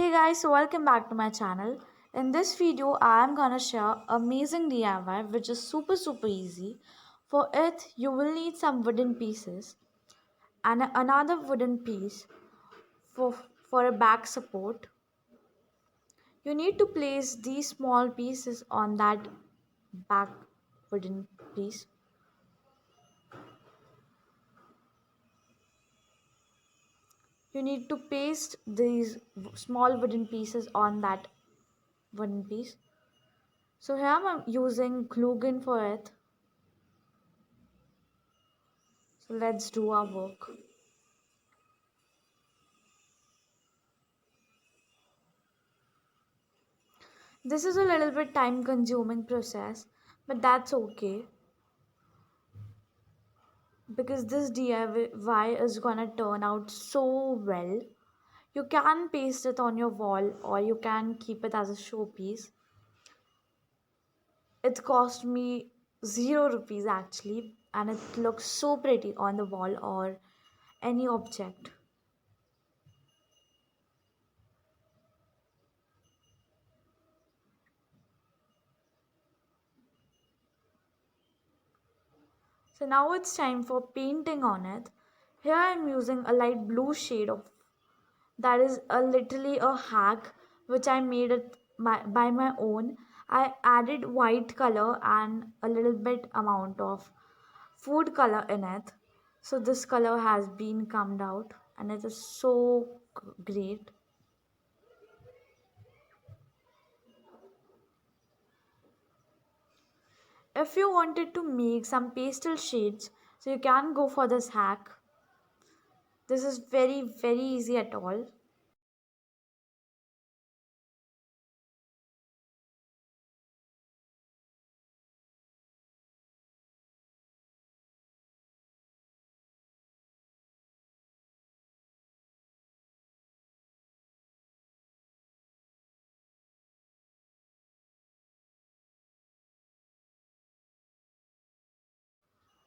Hey guys, so welcome back to my channel. In this video, I am gonna share amazing DIY which is super easy. For it, you will need some wooden pieces and another wooden piece for, for a back support. You need to place these small pieces on that back wooden piece. You need to paste these small wooden pieces on that wooden piece. So here I'm using glue gun for it. So let's do our work. This is a little bit time consuming process, but that's okay because this DIY is gonna turn out so well. You can paste it on your wall or you can keep it as a showpiece. It cost me 0 rupees actually, and it looks so pretty on the wall or any object. So now it's time for painting on it. Here I'm using a light blue shade of that is literally a hack which I made it by my own. I added white color and a little bit amount of food color in it. So this color has been combed out and it is so great. If you wanted to make some pastel shades, so you can go for this hack. This is very easy at all.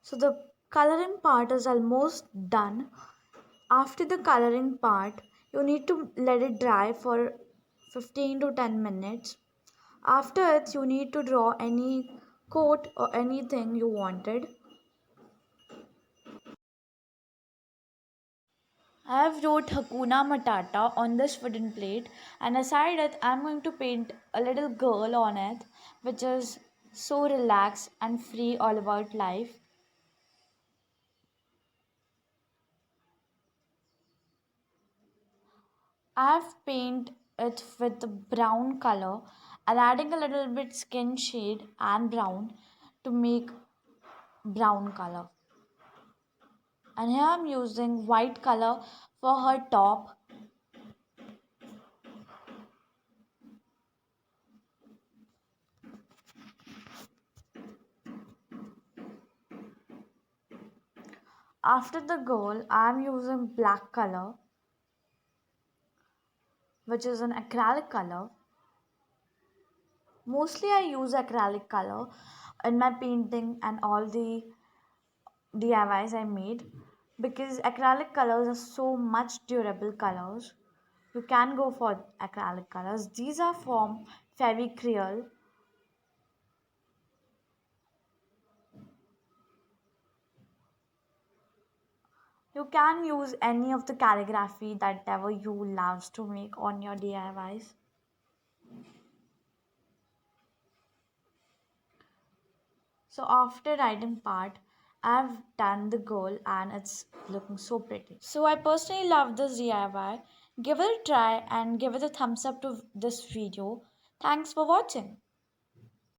So the coloring part is almost done. After the coloring part, you need to let it dry for 15 to 10 minutes. After it, you need to draw any quote or anything you wanted. I have wrote Hakuna Matata on this wooden plate, and aside it, I'm going to paint a little girl on it, which is so relaxed and free all about life. I've painted it with the brown color and adding a little bit skin shade and brown to make brown color. And here I'm using white color for her top. After the girl, I'm using black color, which is an acrylic color. Mostly I use acrylic color in my painting and all the DIYs I made because acrylic colors are so much durable colors. You can go for acrylic colors. These are from Fevicryl. You can use any of the calligraphy that ever you loves to make on your DIYs. So after writing part, I've done the goal and it's looking so pretty. So I personally love this DIY. Give it a try and give it a thumbs up to this video. Thanks for watching.